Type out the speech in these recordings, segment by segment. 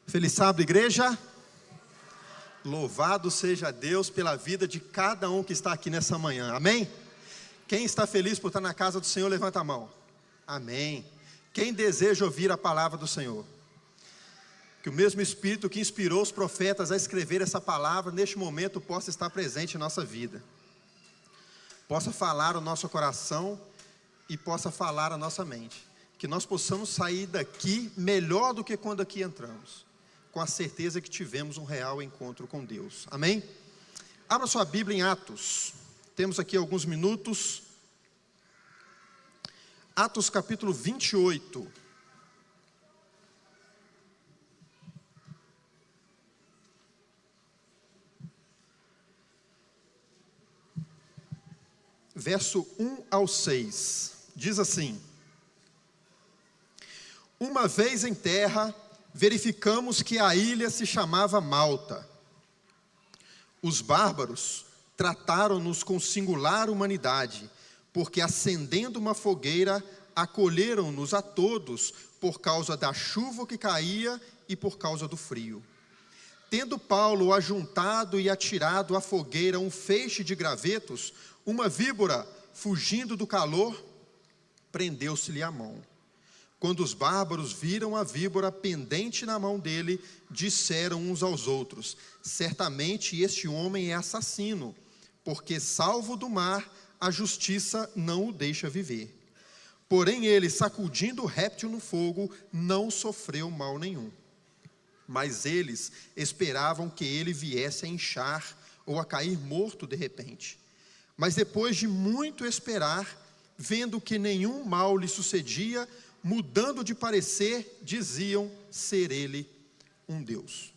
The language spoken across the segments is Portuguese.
Feliz sábado, igreja. Louvado seja Deus pela vida de cada um que está aqui nessa manhã, amém? Quem está feliz por estar na casa do Senhor, levanta a mão. Amém. Quem deseja ouvir a palavra do Senhor? Que o mesmo Espírito que inspirou os profetas a escrever essa palavra, neste momento possa estar presente em nossa vida, possa falar o nosso coração e possa falar a nossa mente, que nós possamos sair daqui melhor do que quando aqui entramos, com a certeza que tivemos um real encontro com Deus, amém? Abra sua Bíblia em Atos, temos aqui alguns minutos. Atos capítulo 28. Verso 1 ao 6, diz assim: Uma vez em terra, verificamos que a ilha se chamava Malta. Os bárbaros trataram-nos com singular humanidade, porque acendendo uma fogueira, acolheram-nos a todos, por causa da chuva que caía e por causa do frio. Tendo Paulo ajuntado e atirado à fogueira um feixe de gravetos, uma víbora, fugindo do calor, prendeu-se-lhe a mão. Quando os bárbaros viram a víbora pendente na mão dele, disseram uns aos outros: certamente este homem é assassino, porque salvo do mar, a justiça não o deixa viver. Porém ele, sacudindo o réptil no fogo, não sofreu mal nenhum. Mas eles esperavam que ele viesse a inchar ou a cair morto de repente. Mas depois de muito esperar, vendo que nenhum mal lhe sucedia, mudando de parecer, diziam ser ele um Deus.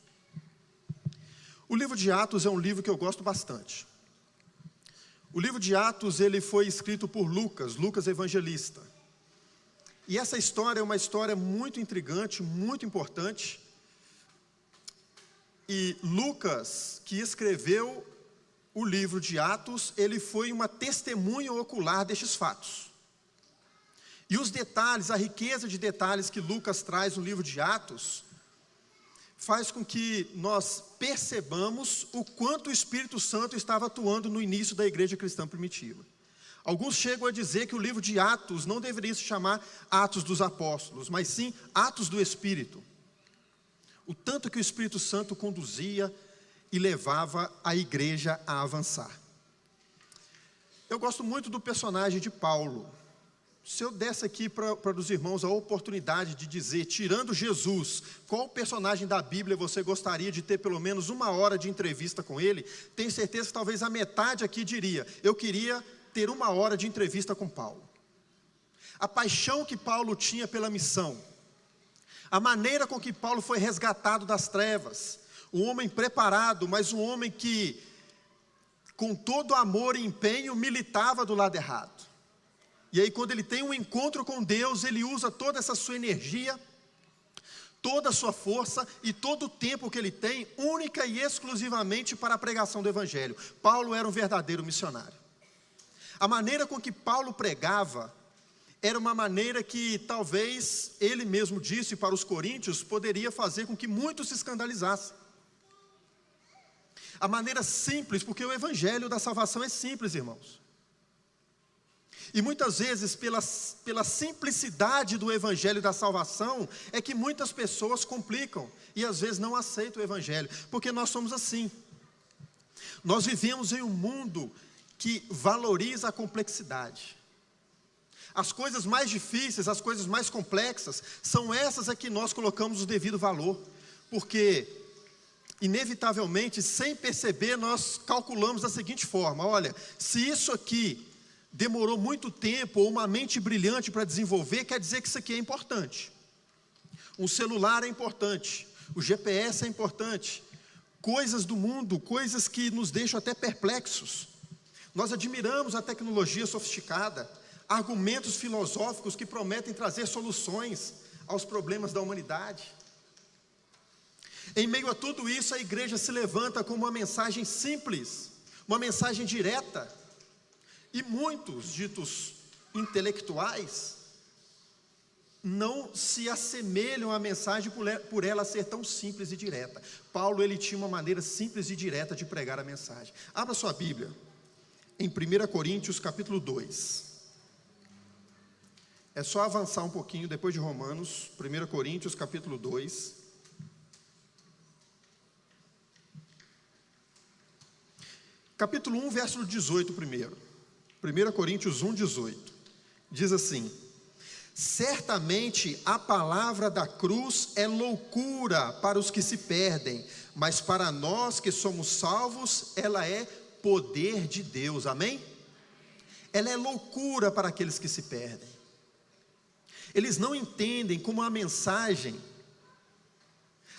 O livro de Atos é um livro que eu gosto bastante. O livro de Atos, ele foi escrito por Lucas evangelista. E essa história é uma história muito intrigante, muito importante. E Lucas, que escreveu o livro de Atos, ele foi uma testemunha ocular destes fatos. E os detalhes, a riqueza de detalhes que Lucas traz no livro de Atos, faz com que nós percebamos o quanto o Espírito Santo estava atuando no início da igreja cristã primitiva. Alguns chegam a dizer que o livro de Atos não deveria se chamar Atos dos Apóstolos, mas sim Atos do Espírito. O tanto que o Espírito Santo conduzia e levava a igreja a avançar. Eu gosto muito do personagem de Paulo. Se eu desse aqui para os irmãos a oportunidade de dizer, tirando Jesus, qual personagem da Bíblia você gostaria de ter pelo menos 1 hora de entrevista com ele, tenho certeza que talvez a metade aqui diria: eu queria ter 1 hora de entrevista com Paulo. A paixão que Paulo tinha pela missão, a maneira com que Paulo foi resgatado das trevas, um homem preparado, mas um homem que, com todo amor e empenho, militava do lado errado. E aí, quando ele tem um encontro com Deus, ele usa toda essa sua energia, toda a sua força e todo o tempo que ele tem, única e exclusivamente para a pregação do Evangelho. Paulo era um verdadeiro missionário. A maneira com que Paulo pregava era uma maneira que talvez ele mesmo disse para os coríntios, poderia fazer com que muitos se escandalizassem. A maneira simples, porque o Evangelho da salvação é simples, irmãos. E muitas vezes, pela simplicidade do Evangelho da salvação, é que muitas pessoas complicam e às vezes não aceitam o Evangelho, porque nós somos assim. Nós vivemos em um mundo que valoriza a complexidade. As coisas mais difíceis, as coisas mais complexas, são essas a que nós colocamos o devido valor, porque inevitavelmente, sem perceber, nós calculamos da seguinte forma: olha, se isso aqui demorou muito tempo, ou uma mente brilhante para desenvolver, quer dizer que isso aqui é importante. Um celular é importante, o GPS é importante, coisas do mundo, coisas que nos deixam até perplexos. Nós admiramos a tecnologia sofisticada, argumentos filosóficos que prometem trazer soluções aos problemas da humanidade. Em meio a tudo isso, a igreja se levanta com uma mensagem simples, uma mensagem direta. E muitos ditos intelectuais não se assemelham à mensagem por ela ser tão simples e direta. Paulo, ele tinha uma maneira simples e direta de pregar a mensagem. Abra sua Bíblia em 1 Coríntios capítulo 2. É só avançar um pouquinho depois de Romanos, 1 Coríntios capítulo 2. Capítulo 1, verso 18 primeiro. 1 Coríntios 1, 18. Diz assim: certamente a palavra da cruz é loucura para os que se perdem, mas para nós que somos salvos, ela é poder de Deus, amém? Ela é loucura para aqueles que se perdem. Eles não entendem como a mensagem,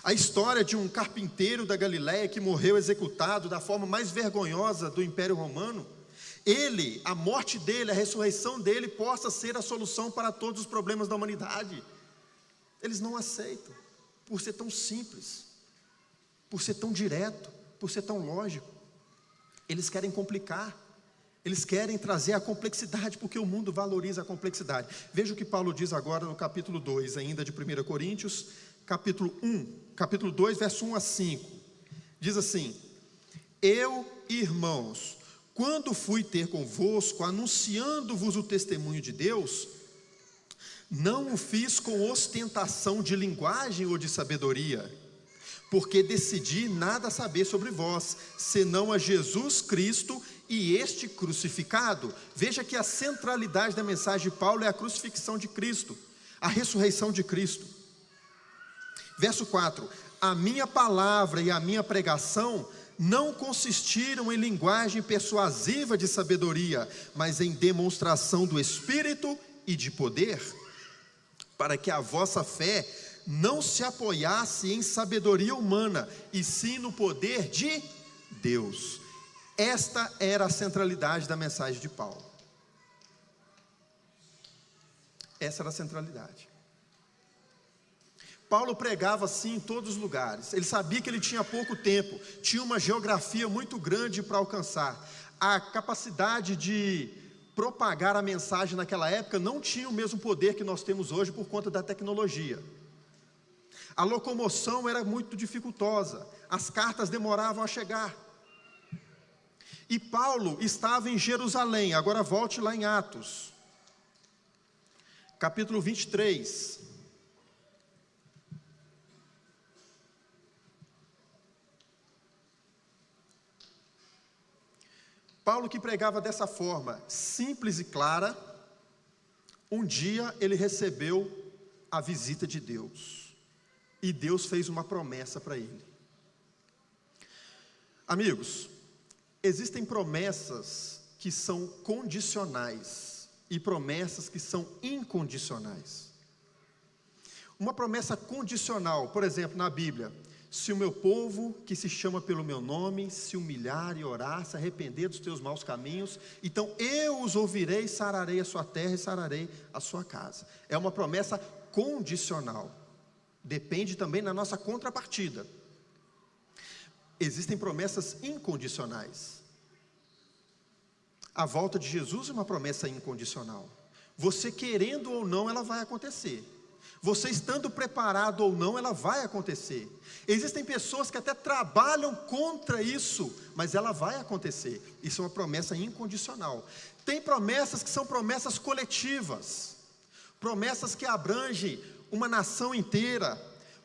a história de um carpinteiro da Galileia que morreu executado da forma mais vergonhosa do Império Romano, a morte dele, a ressurreição dele possa ser a solução para todos os problemas da humanidade. Eles não aceitam, por ser tão simples, por ser tão direto, por ser tão lógico. Eles querem complicar, eles querem trazer a complexidade, porque o mundo valoriza a complexidade. Veja o que Paulo diz agora no capítulo 2, ainda de 1 Coríntios, capítulo 2, verso 1 a 5. Diz assim: eu, irmãos, quando fui ter convosco, anunciando-vos o testemunho de Deus, não o fiz com ostentação de linguagem ou de sabedoria, porque decidi nada saber sobre vós, senão a Jesus Cristo e este crucificado. Veja que a centralidade da mensagem de Paulo é a crucifixão de Cristo, a ressurreição de Cristo. Verso 4: a minha palavra e a minha pregação não consistiram em linguagem persuasiva de sabedoria, mas em demonstração do Espírito e de poder, para que a vossa fé não se apoiasse em sabedoria humana, e sim no poder de Deus. Esta era a centralidade da mensagem de Paulo. Essa era a centralidade. Paulo pregava assim em todos os lugares. Ele sabia que ele tinha pouco tempo, tinha uma geografia muito grande para alcançar. A capacidade de propagar a mensagem naquela época não tinha o mesmo poder que nós temos hoje por conta da tecnologia. A locomoção era muito dificultosa, as cartas demoravam a chegar. E Paulo estava em Jerusalém. Agora volte lá em Atos, capítulo 23. Paulo, que pregava dessa forma, simples e clara, um dia ele recebeu a visita de Deus, e Deus fez uma promessa para ele. Amigos, existem promessas que são condicionais, e promessas que são incondicionais. Uma promessa condicional, por exemplo, na Bíblia: se o meu povo, que se chama pelo meu nome, se humilhar e orar, se arrepender dos teus maus caminhos, então eu os ouvirei, sararei a sua terra e sararei a sua casa. É uma promessa condicional. Depende também da nossa contrapartida. Existem promessas incondicionais. A volta de Jesus é uma promessa incondicional. Você querendo ou não, ela vai acontecer. Você estando preparado ou não, ela vai acontecer. Existem pessoas que até trabalham contra isso, mas ela vai acontecer. Isso é uma promessa incondicional. Tem promessas que são promessas coletivas, promessas que abrangem uma nação inteira,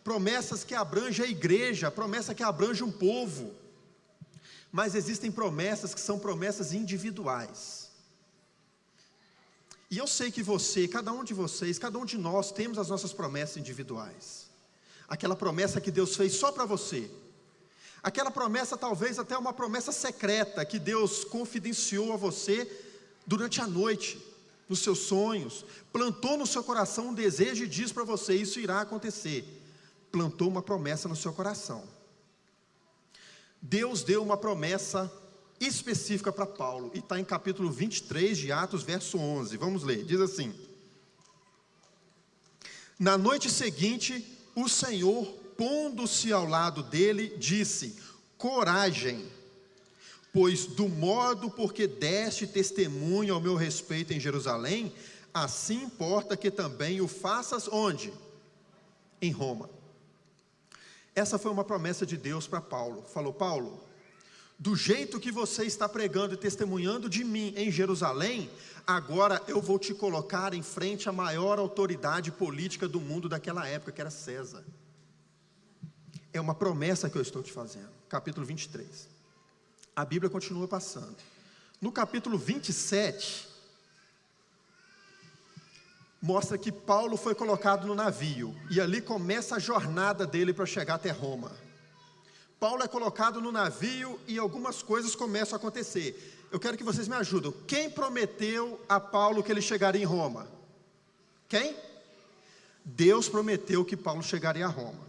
promessas que abrangem a igreja, promessa que abrange um povo. Mas existem promessas que são promessas individuais. E eu sei que você, cada um de vocês, cada um de nós temos as nossas promessas individuais. Aquela promessa que Deus fez só para você. Aquela promessa talvez até uma promessa secreta que Deus confidenciou a você durante a noite, nos seus sonhos. Plantou no seu coração um desejo e diz para você: isso irá acontecer. Plantou uma promessa no seu coração. Deus deu uma promessa específica para Paulo, e está em capítulo 23 de Atos, verso 11, vamos ler, diz assim: na noite seguinte, o Senhor, pondo-se ao lado dele, disse: coragem, pois do modo porque deste testemunho ao meu respeito em Jerusalém, assim importa que também o faças onde? Em Roma. Essa foi uma promessa de Deus para Paulo. Falou: Paulo, do jeito que você está pregando e testemunhando de mim em Jerusalém, agora eu vou te colocar em frente à maior autoridade política do mundo daquela época, que era César. É uma promessa que eu estou te fazendo. Capítulo 23. A Bíblia continua passando. No capítulo 27, mostra que Paulo foi colocado no navio, e ali começa a jornada dele para chegar até Roma. Paulo é colocado no navio e algumas coisas começam a acontecer. Eu quero que vocês me ajudem. Quem prometeu a Paulo que ele chegaria em Roma? Quem? Deus prometeu que Paulo chegaria a Roma.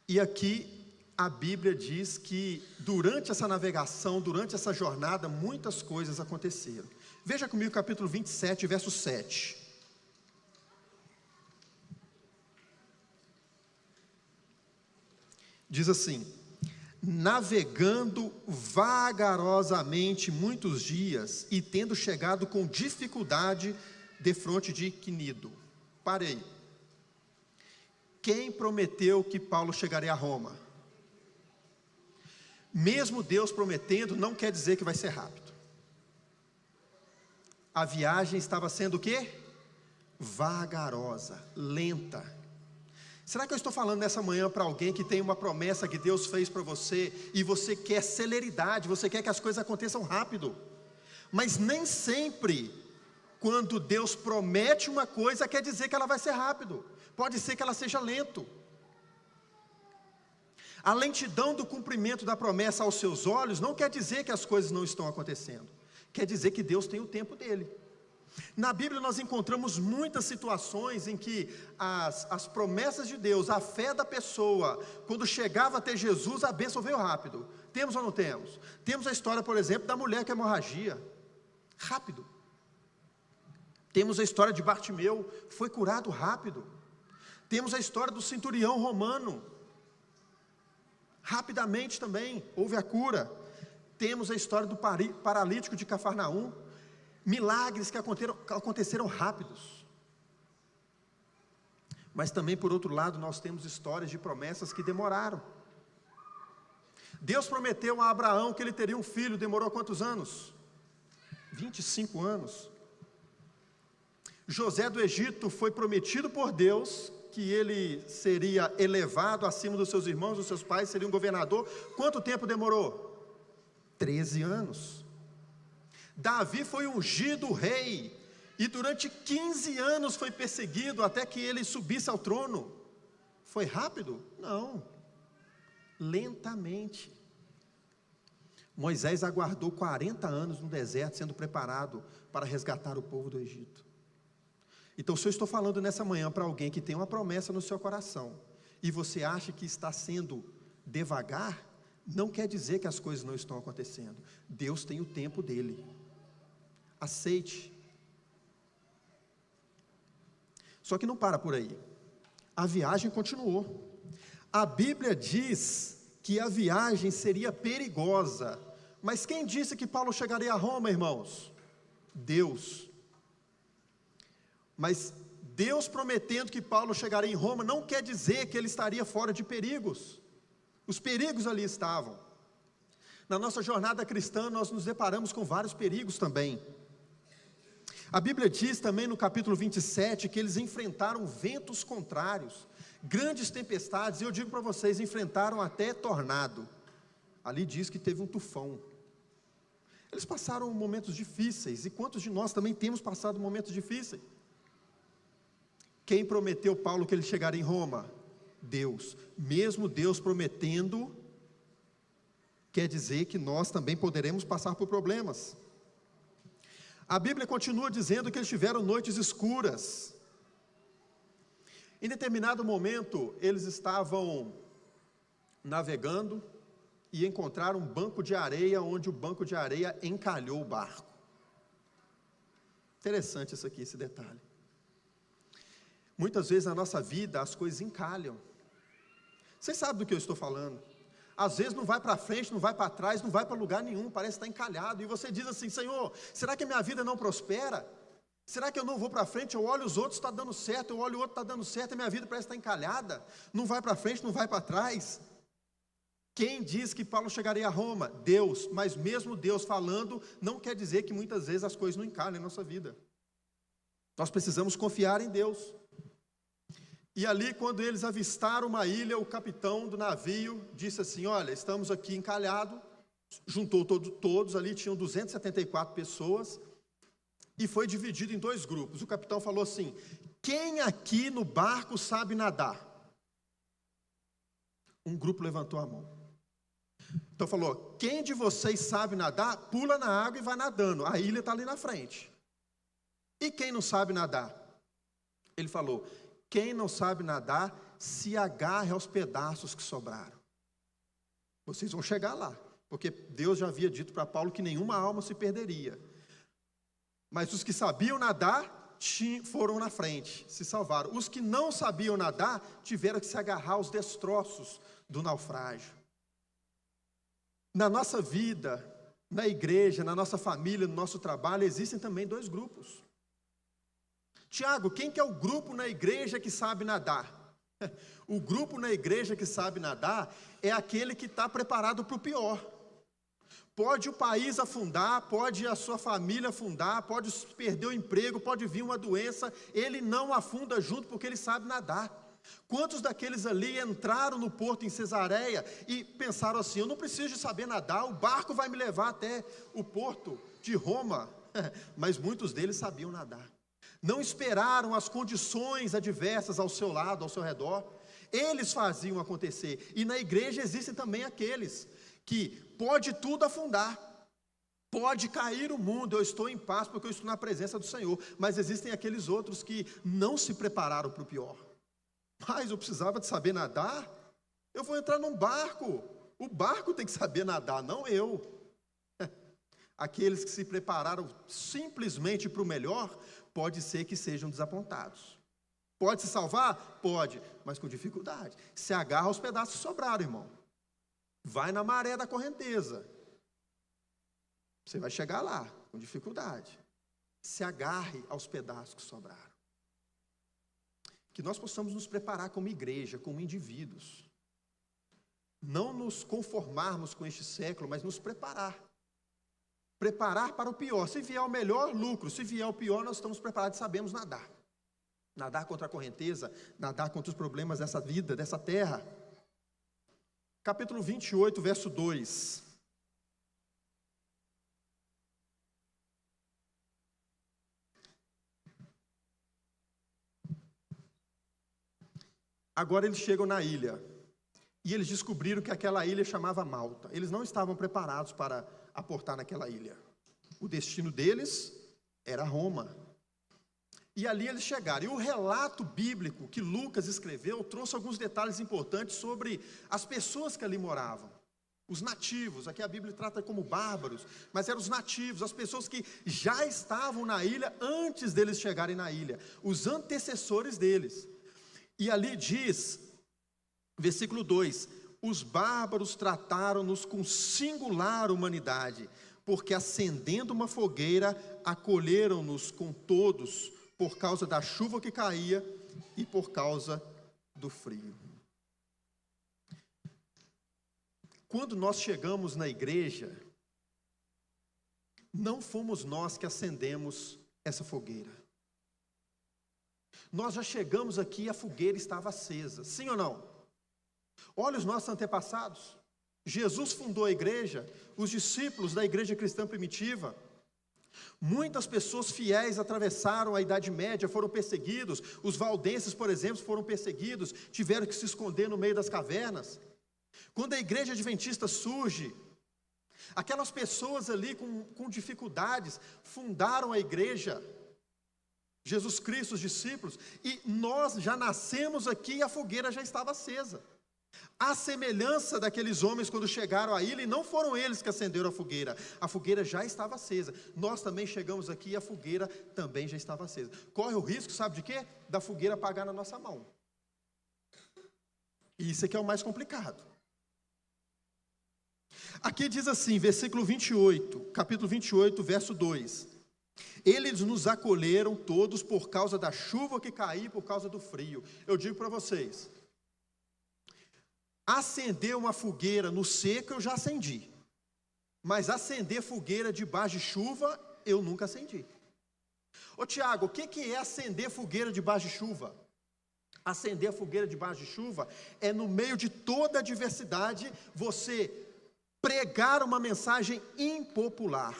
E aqui a Bíblia diz que durante essa navegação, durante essa jornada, muitas coisas aconteceram. Veja comigo o capítulo 27, verso 7. Diz assim: navegando vagarosamente muitos dias e tendo chegado com dificuldade defronte de Quinido. Parei. Quem prometeu que Paulo chegaria a Roma? Mesmo Deus prometendo, não quer dizer que vai ser rápido. A viagem estava sendo o quê? Vagarosa, lenta. Será que eu estou falando nessa manhã para alguém que tem uma promessa que Deus fez para você, e você quer celeridade, você quer que as coisas aconteçam rápido? Mas nem sempre, quando Deus promete uma coisa, quer dizer que ela vai ser rápido. Pode ser que ela seja lento. A lentidão do cumprimento da promessa aos seus olhos não quer dizer que as coisas não estão acontecendo. Quer dizer que Deus tem o tempo dele. Na Bíblia nós encontramos muitas situações em que as promessas de Deus, a fé da pessoa, quando chegava até Jesus, a bênção veio rápido. Temos ou não temos? Temos a história, por exemplo, da mulher com hemorragia. Rápido. Temos a história de Bartimeu, foi curado rápido. Temos a história do centurião romano. Rapidamente também houve a cura. Temos a história do paralítico de Cafarnaum. Milagres que aconteceram rápidos. Mas também, por outro lado, nós temos histórias de promessas que demoraram. Deus prometeu a Abraão que ele teria um filho, demorou quantos anos? 25 anos. José do Egito foi prometido por Deus que ele seria elevado acima dos seus irmãos, dos seus pais, seria um governador. Quanto tempo demorou? 13 anos. Davi foi ungido rei, e durante 15 anos foi perseguido até que ele subisse ao trono. Foi rápido? Não. Lentamente. Moisés aguardou 40 anos no deserto, sendo preparado para resgatar o povo do Egito. Então, se eu estou falando nessa manhã para alguém que tem uma promessa no seu coração, e você acha que está sendo devagar, não quer dizer que as coisas não estão acontecendo. Deus tem o tempo dele. Aceite. Só que não para por aí. A viagem continuou. A Bíblia diz que a viagem seria perigosa. Mas quem disse que Paulo chegaria a Roma, irmãos? Deus. Mas Deus prometendo que Paulo chegaria em Roma, não quer dizer que ele estaria fora de perigos. Os perigos ali estavam. Na nossa jornada cristã, nós nos deparamos com vários perigos também. A Bíblia diz também no capítulo 27, que eles enfrentaram ventos contrários, grandes tempestades, e eu digo para vocês, enfrentaram até tornado. Ali diz que teve um tufão. Eles passaram momentos difíceis, e quantos de nós também temos passado momentos difíceis? Quem prometeu Paulo que ele chegaria em Roma? Deus. Mesmo Deus prometendo, quer dizer que nós também poderemos passar por problemas. A Bíblia continua dizendo que eles tiveram noites escuras. Em determinado momento, eles estavam navegando e encontraram um banco de areia, onde o banco de areia encalhou o barco. Interessante isso aqui, esse detalhe. Muitas vezes na nossa vida as coisas encalham. Vocês sabem do que eu estou falando. Às vezes não vai para frente, não vai para trás, não vai para lugar nenhum, parece estar encalhado. E você diz assim: Senhor, será que a minha vida não prospera? Será que eu não vou para frente? Eu olho os outros, está dando certo, eu olho o outro, está dando certo, e minha vida parece estar encalhada. Não vai para frente, não vai para trás. Quem diz que Paulo chegaria a Roma? Deus. Mas mesmo Deus falando, não quer dizer que muitas vezes as coisas não encalham em nossa vida. Nós precisamos confiar em Deus. E ali, quando eles avistaram uma ilha, o capitão do navio disse assim: olha, estamos aqui encalhados. Juntou todos ali, tinham 274 pessoas, e foi dividido em 2 grupos. O capitão falou assim: quem aqui no barco sabe nadar? Um grupo levantou a mão. Então falou: quem de vocês sabe nadar, pula na água e vai nadando, a ilha está ali na frente. E quem não sabe nadar? Ele falou: quem não sabe nadar, se agarre aos pedaços que sobraram. Vocês vão chegar lá, porque Deus já havia dito para Paulo que nenhuma alma se perderia. Mas os que sabiam nadar foram na frente, se salvaram. Os que não sabiam nadar tiveram que se agarrar aos destroços do naufrágio. Na nossa vida, na igreja, na nossa família, no nosso trabalho, existem também 2 grupos. Tiago, quem que é o grupo na igreja que sabe nadar? O grupo na igreja que sabe nadar é aquele que está preparado para o pior. Pode o país afundar, pode a sua família afundar, pode perder o emprego, pode vir uma doença, ele não afunda junto porque ele sabe nadar. Quantos daqueles ali entraram no porto em Cesareia e pensaram assim: eu não preciso de saber nadar, o barco vai me levar até o porto de Roma? Mas muitos deles sabiam nadar. Não esperaram as condições adversas ao seu lado, ao seu redor. Eles faziam acontecer. E na igreja existem também aqueles que pode tudo afundar, pode cair o mundo, eu estou em paz porque eu estou na presença do Senhor. Mas existem aqueles outros que não se prepararam para o pior. Mas eu precisava de saber nadar? Eu vou entrar num barco. O barco tem que saber nadar, não eu. Aqueles que se prepararam simplesmente para o melhor, pode ser que sejam desapontados. Pode se salvar? Pode, mas com dificuldade. Se agarra aos pedaços que sobraram, irmão. Vai na maré da correnteza. Você vai chegar lá, com dificuldade. Se agarre aos pedaços que sobraram. Que nós possamos nos preparar como igreja, como indivíduos. Não nos conformarmos com este século, mas nos preparar. Preparar para o pior. Se vier o melhor, lucro. Se vier o pior, nós estamos preparados e sabemos nadar. Nadar contra a correnteza, nadar contra os problemas dessa vida, dessa terra. Capítulo 28, verso 2. Agora eles chegam na ilha. E eles descobriram que aquela ilha chamava Malta. Eles não estavam preparados para aportar naquela ilha. O destino deles era Roma. E ali eles chegaram. E o relato bíblico que Lucas escreveu trouxe alguns detalhes importantes sobre as pessoas que ali moravam. Os nativos, aqui a Bíblia trata como bárbaros, mas eram os nativos, as pessoas que já estavam na ilha antes deles chegarem na ilha, os antecessores deles. E ali diz, versículo 2: os bárbaros trataram-nos com singular humanidade, porque acendendo uma fogueira, acolheram-nos com todos, por causa da chuva que caía e por causa do frio. Quando nós chegamos na igreja, não fomos nós que acendemos essa fogueira. Nós já chegamos aqui e a fogueira estava acesa, sim ou não? Olha os nossos antepassados. Jesus fundou a igreja, os discípulos da igreja cristã primitiva. Muitas pessoas fiéis atravessaram a Idade Média, foram perseguidos. Os valdenses, por exemplo, foram perseguidos, tiveram que se esconder no meio das cavernas. Quando a igreja adventista surge, aquelas pessoas ali com dificuldades fundaram a igreja, Jesus Cristo, os discípulos, e nós já nascemos aqui e a fogueira já estava acesa. A semelhança daqueles homens quando chegaram à ilha, e não foram eles que acenderam a fogueira já estava acesa. Nós também chegamos aqui e a fogueira também já estava acesa. Corre o risco, sabe de quê? Da fogueira apagar na nossa mão. E isso aqui é o mais complicado. Aqui diz assim, versículo 28, capítulo 28, verso 2. Eles nos acolheram todos por causa da chuva que caiu, por causa do frio. Eu digo para vocês, acender uma fogueira no seco eu já acendi, mas acender fogueira debaixo de chuva eu nunca acendi. Ô Tiago, o que é acender fogueira debaixo de chuva? Acender a fogueira debaixo de chuva é, no meio de toda a adversidade, você pregar uma mensagem impopular.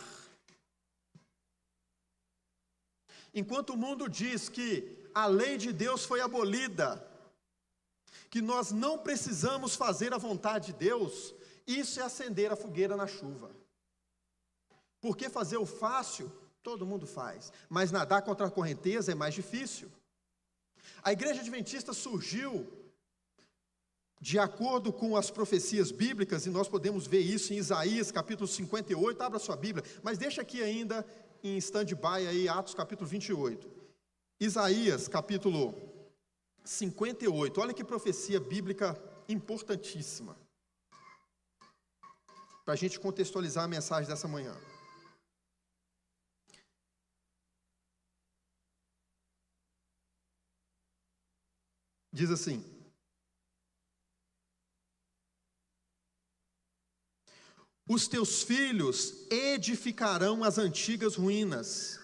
Enquanto o mundo diz que a lei de Deus foi abolida, que nós não precisamos fazer a vontade de Deus, isso é acender a fogueira na chuva. Porque fazer o fácil, todo mundo faz, mas nadar contra a correnteza é mais difícil. A igreja adventista surgiu de acordo com as profecias bíblicas, e nós podemos ver isso em Isaías capítulo 58, abra sua Bíblia, mas deixa aqui ainda em stand-by aí, Atos capítulo 28. Isaías capítulo 58, olha que profecia bíblica importantíssima, para a gente contextualizar a mensagem dessa manhã. Diz assim: os teus filhos edificarão as antigas ruínas,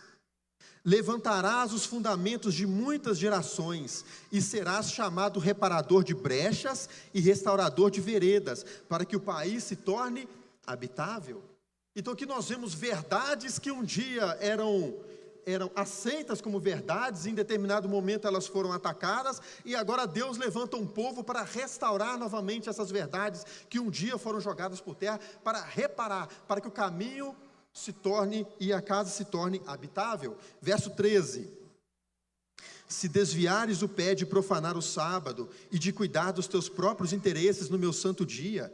levantarás os fundamentos de muitas gerações, e serás chamado reparador de brechas e restaurador de veredas, para que o país se torne habitável. Então aqui nós vemos verdades que um dia eram aceitas como verdades, em determinado momento elas foram atacadas, e agora Deus levanta um povo para restaurar novamente essas verdades que um dia foram jogadas por terra, para reparar, para que o caminho se torne e a casa se torne habitável. Verso 13: se desviares o pé de profanar o sábado e de cuidar dos teus próprios interesses no meu santo dia,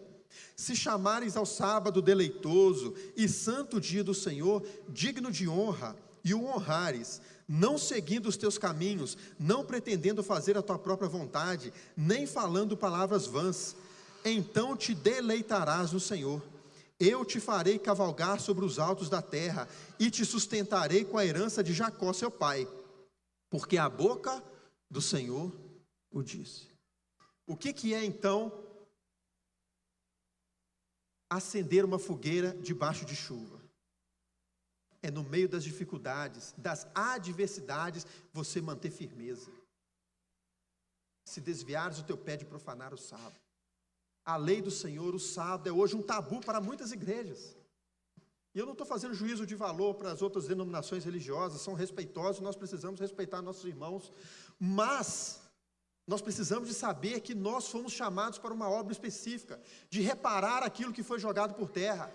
se chamares ao sábado deleitoso e santo dia do Senhor, digno de honra, e o honrares, não seguindo os teus caminhos, não pretendendo fazer a tua própria vontade, nem falando palavras vãs, então te deleitarás no Senhor. Eu te farei cavalgar sobre os altos da terra, e te sustentarei com a herança de Jacó seu pai, porque a boca do Senhor o disse. O que é então acender uma fogueira debaixo de chuva? É no meio das dificuldades, das adversidades, você manter firmeza. Se desviares o teu pé de profanar o sábado. A lei do Senhor, o sábado, é hoje um tabu para muitas igrejas. E eu não estou fazendo juízo de valor para as outras denominações religiosas, são respeitosos, nós precisamos respeitar nossos irmãos, mas nós precisamos de saber que nós fomos chamados para uma obra específica, de reparar aquilo que foi jogado por terra.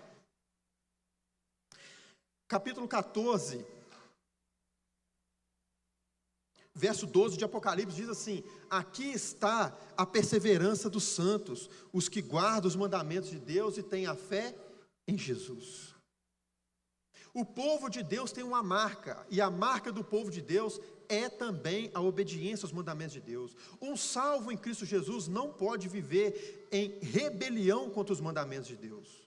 Capítulo 14, verso 12 de Apocalipse diz assim: aqui está a perseverança dos santos, os que guardam os mandamentos de Deus e têm a fé em Jesus. O povo de Deus tem uma marca, e a marca do povo de Deus é também a obediência aos mandamentos de Deus. Um salvo em Cristo Jesus não pode viver em rebelião contra os mandamentos de Deus.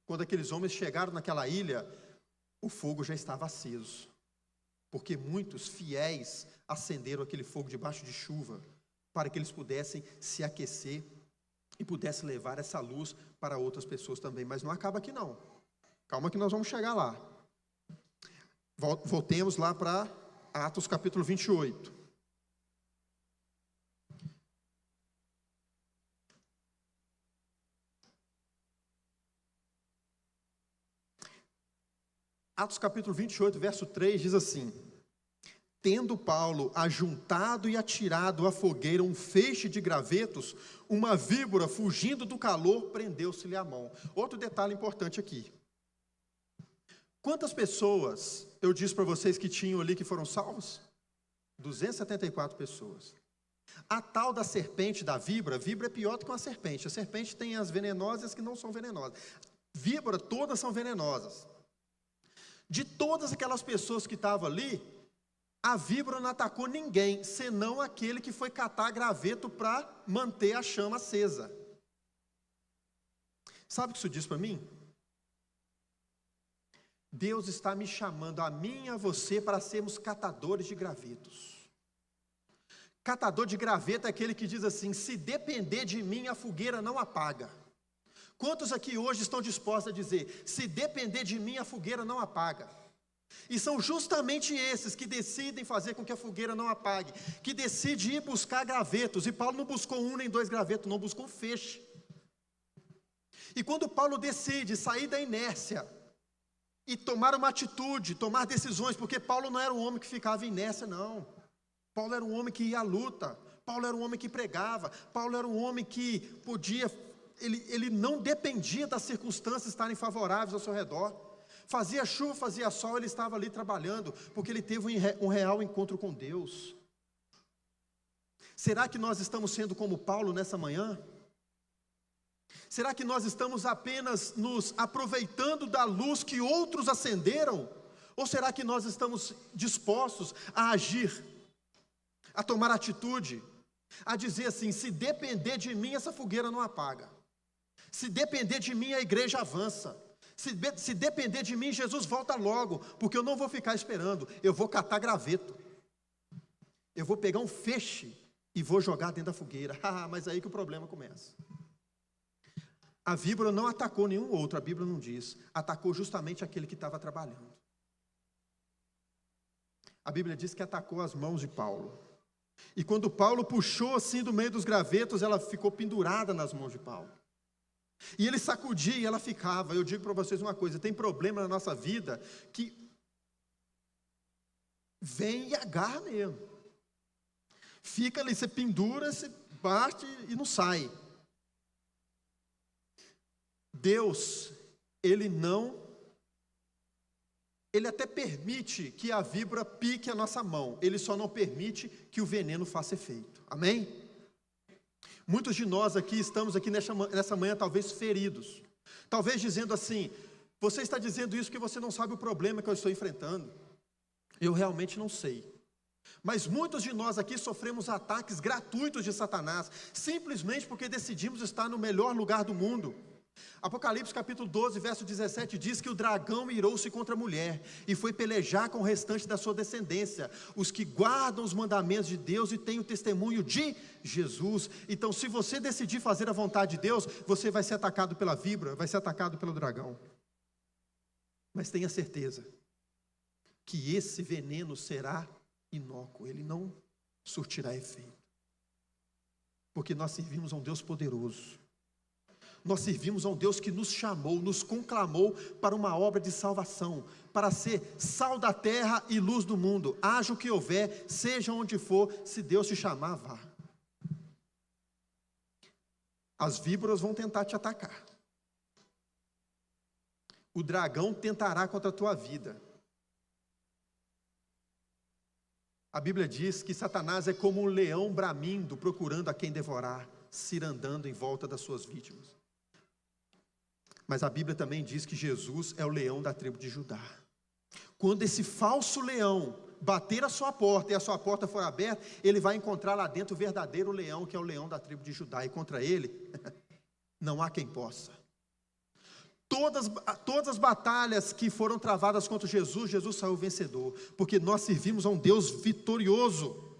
Quando aqueles homens chegaram naquela ilha, o fogo já estava aceso, porque muitos fiéis acenderam aquele fogo debaixo de chuva, para que eles pudessem se aquecer e pudessem levar essa luz para outras pessoas também. Mas não acaba aqui não, calma que nós vamos chegar lá. Voltemos lá para Atos capítulo 28. Atos capítulo 28, verso 3 diz assim: tendo Paulo ajuntado e atirado à fogueira um feixe de gravetos, uma víbora, fugindo do calor, prendeu-se-lhe a mão. Outro detalhe importante aqui: quantas pessoas eu disse para vocês que tinham ali que foram salvos? 274 pessoas. A tal da serpente, da víbora é pior do que uma serpente. A serpente tem as venenosas e as que não são venenosas. Víbora, todas são venenosas. De todas aquelas pessoas que estavam ali, a víbora não atacou ninguém, senão aquele que foi catar graveto para manter a chama acesa. Sabe o que isso diz para mim? Deus está me chamando, a mim e a você, para sermos catadores de gravetos. Catador de graveto é aquele que diz assim: se depender de mim, a fogueira não apaga. Quantos aqui hoje estão dispostos a dizer: se depender de mim, a fogueira não apaga? E são justamente esses que decidem fazer com que a fogueira não apague, que decidem ir buscar gravetos. E Paulo não buscou um nem dois gravetos, não, buscou um feixe. E quando Paulo decide sair da inércia e tomar uma atitude, tomar decisões, porque Paulo não era um homem que ficava inércia, não. Paulo era um homem que ia à luta, Paulo era um homem que pregava, Paulo era um homem que podia, ele não dependia das circunstâncias estarem favoráveis ao seu redor. Fazia chuva, fazia sol, ele estava ali trabalhando, porque ele teve um real encontro com Deus. Será que nós estamos sendo como Paulo nessa manhã? Será que nós estamos apenas nos aproveitando da luz que outros acenderam? Ou será que nós estamos dispostos a agir, a tomar atitude, a dizer assim: se depender de mim, essa fogueira não apaga. Se depender de mim, a igreja avança. Se depender de mim, Jesus volta logo, porque eu não vou ficar esperando, eu vou catar graveto. Eu vou pegar um feixe e vou jogar dentro da fogueira. Mas aí que o problema começa. A víbora não atacou nenhum outro, a Bíblia não diz. Atacou justamente aquele que estava trabalhando. A Bíblia diz que atacou as mãos de Paulo. E quando Paulo puxou assim do meio dos gravetos, ela ficou pendurada nas mãos de Paulo. E ele sacudia e ela ficava. Eu digo para vocês uma coisa: tem problema na nossa vida que vem e agarra mesmo. Fica ali, você pendura, você bate e não sai. Deus, Ele até permite que a víbora pique a nossa mão, Ele só não permite que o veneno faça efeito, amém? Muitos de nós aqui estamos aqui nessa manhã talvez feridos, talvez dizendo assim: você está dizendo isso porque você não sabe o problema que eu estou enfrentando. Eu realmente não sei. Mas muitos de nós aqui sofremos ataques gratuitos de Satanás, simplesmente porque decidimos estar no melhor lugar do mundo. Apocalipse capítulo 12, verso 17 diz que o dragão irou-se contra a mulher e foi pelejar com o restante da sua descendência, os que guardam os mandamentos de Deus e têm o testemunho de Jesus. Então, se você decidir fazer a vontade de Deus, você vai ser atacado pela víbora, vai ser atacado pelo dragão. Mas tenha certeza que esse veneno será inócuo, ele não surtirá efeito, porque nós servimos a um Deus poderoso. Nós servimos a um Deus que nos chamou, nos conclamou para uma obra de salvação, para ser sal da terra e luz do mundo. Haja o que houver, seja onde for, se Deus te chamar, vá. As víboras vão tentar te atacar. O dragão tentará contra a tua vida. A Bíblia diz que Satanás é como um leão bramindo, procurando a quem devorar, cirandando em volta das suas vítimas. Mas a Bíblia também diz que Jesus é o leão da tribo de Judá. Quando esse falso leão bater a sua porta e a sua porta for aberta, ele vai encontrar lá dentro o verdadeiro leão, que é o leão da tribo de Judá. E contra ele, não há quem possa. Todas as batalhas que foram travadas contra Jesus, Jesus saiu vencedor, porque nós servimos a um Deus vitorioso.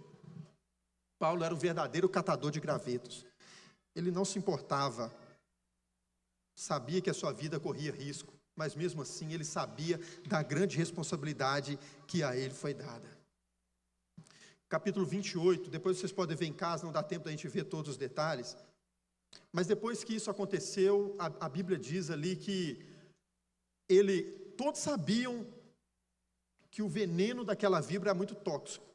Paulo era o verdadeiro catador de gravetos. Ele não se importava, sabia que a sua vida corria risco, mas mesmo assim ele sabia da grande responsabilidade que a ele foi dada. Capítulo 28, depois vocês podem ver em casa, não dá tempo da gente ver todos os detalhes, mas depois que isso aconteceu, a Bíblia diz ali que todos sabiam que o veneno daquela víbora era muito tóxico,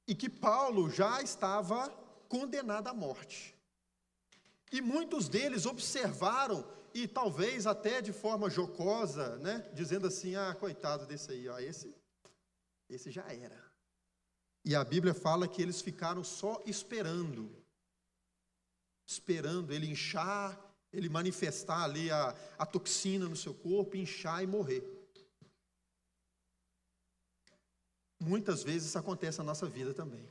e que Paulo já estava condenado à morte. E muitos deles observaram, e talvez até de forma jocosa, né, dizendo assim: coitado desse aí, esse já era. E a Bíblia fala que eles ficaram só esperando ele inchar, ele manifestar ali a toxina no seu corpo, inchar e morrer. Muitas vezes isso acontece na nossa vida também.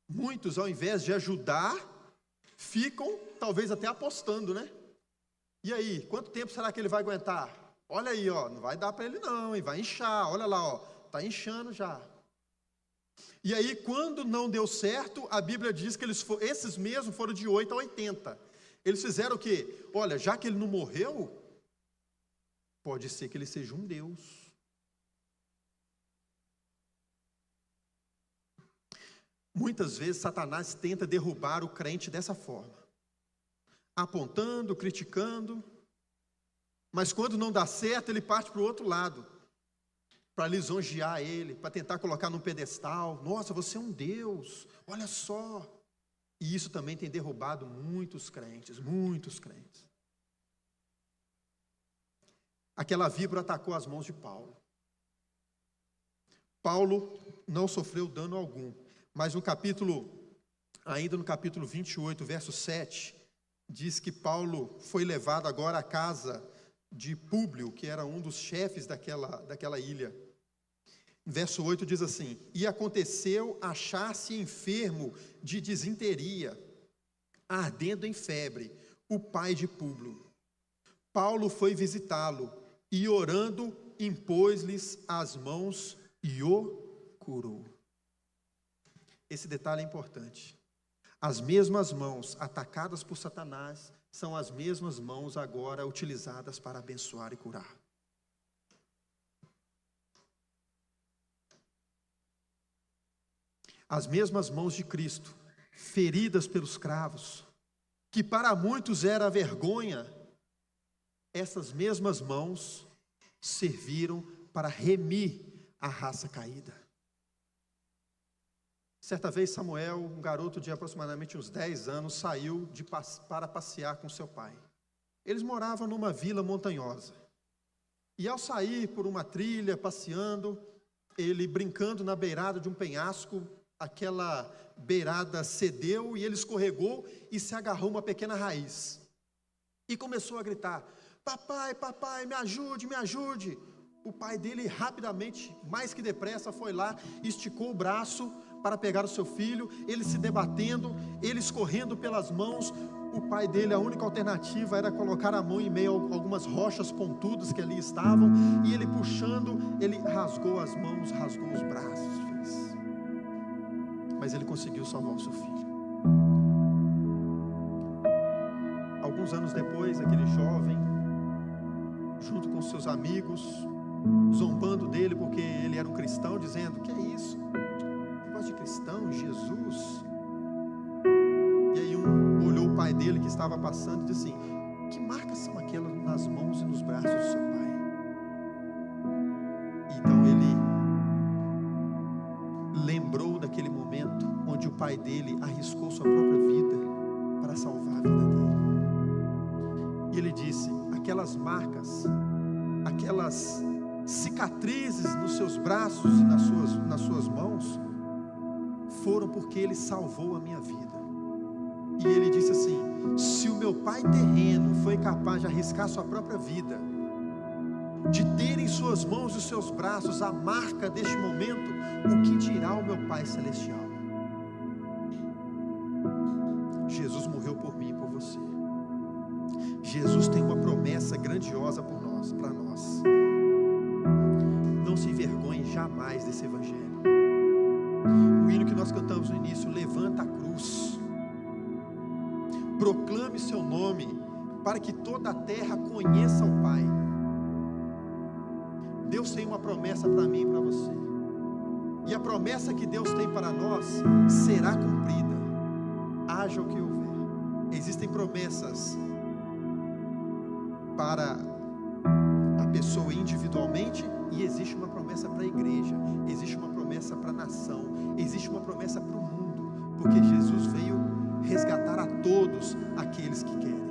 Muitos, ao invés de ajudar, ficam talvez até apostando, né? E aí, quanto tempo será que ele vai aguentar? Olha aí, ó, não vai dar para ele não, e vai inchar, olha lá, ó, está inchando já. E aí, quando não deu certo, a Bíblia diz que esses mesmos foram de 8 a 80. Eles fizeram o quê? Olha, já que ele não morreu, pode ser que ele seja um Deus. Muitas vezes Satanás tenta derrubar o crente dessa forma, apontando, criticando, mas quando não dá certo, ele parte para o outro lado, para lisonjear ele, para tentar colocar num pedestal. Nossa, você é um Deus, olha só. E isso também tem derrubado muitos crentes, muitos crentes. Aquela víbora atacou as mãos de Paulo. Paulo não sofreu dano algum, mas ainda no capítulo 28, verso 7, diz que Paulo foi levado agora à casa de Públio, que era um dos chefes daquela ilha. Verso 8 diz assim: e aconteceu achar-se enfermo de disenteria, ardendo em febre, o pai de Públio. Paulo foi visitá-lo e, orando, impôs-lhes as mãos e o curou. Esse detalhe é importante. As mesmas mãos atacadas por Satanás são as mesmas mãos agora utilizadas para abençoar e curar. As mesmas mãos de Cristo, feridas pelos cravos, que para muitos era vergonha, essas mesmas mãos serviram para remir a raça caída. Certa vez Samuel, um garoto de aproximadamente uns 10 anos, saiu para passear com seu pai. Eles moravam numa vila montanhosa. E ao sair por uma trilha, passeando, ele brincando na beirada de um penhasco, aquela beirada cedeu e ele escorregou e se agarrou uma pequena raiz. E começou a gritar: papai, papai, me ajude, me ajude. O pai dele rapidamente, mais que depressa, foi lá, esticou o braço para pegar o seu filho, ele se debatendo, ele escorrendo pelas mãos. O pai dele, a única alternativa era colocar a mão em meio a algumas rochas pontudas que ali estavam, e ele puxando, ele rasgou as mãos, rasgou os braços, mas ele conseguiu salvar o seu filho. Alguns anos depois, aquele jovem, junto com seus amigos, zombando dele porque ele era um cristão, dizendo: que é isso? Negócio de cristão, Jesus. E aí olhou o pai dele que estava passando e disse assim: que marcas são aquelas nas mãos e nos braços do seu pai? Então ele lembrou daquele momento onde o pai dele arriscou sua própria vida para salvar a vida dele. E ele disse: aquelas marcas, aquelas cicatrizes nos seus braços e nas suas mãos foram porque ele salvou a minha vida. E ele disse assim: se o meu pai terreno foi capaz de arriscar sua própria vida, de ter em suas mãos e seus braços a marca deste momento, o que dirá o meu Pai Celestial? Jesus morreu por mim e por você. Jesus tem uma promessa grandiosa por nós, para nós. Não se envergonhe jamais desse evangelho. O hino que nós cantamos no início: levanta a cruz, proclame seu nome, para que toda a terra conheça o Pai. Deus tem uma promessa para mim e para você, e a promessa que Deus tem para nós será cumprida, haja o que houver. Existem promessas para a pessoa individualmente, e existe uma promessa para a igreja, existe uma promessa para a nação, existe uma promessa para o mundo, porque Jesus veio resgatar a todos aqueles que querem.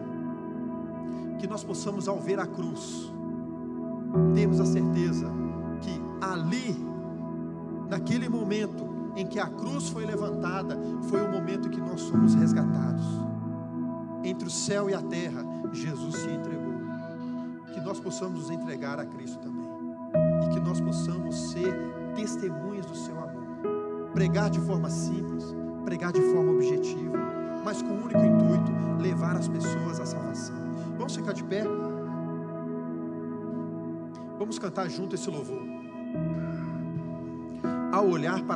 Que nós possamos, ao ver a cruz, temos a certeza que ali, naquele momento em que a cruz foi levantada, foi o momento que nós somos resgatados. Entre o céu e a terra, Jesus se entregou. Que nós possamos nos entregar a Cristo também, e que nós possamos ser testemunhas do seu amor, pregar de forma simples, pregar de forma objetiva, mas com o único intuito: levar as pessoas à salvação. Vamos ficar de pé. Vamos cantar junto esse louvor. Ao olhar para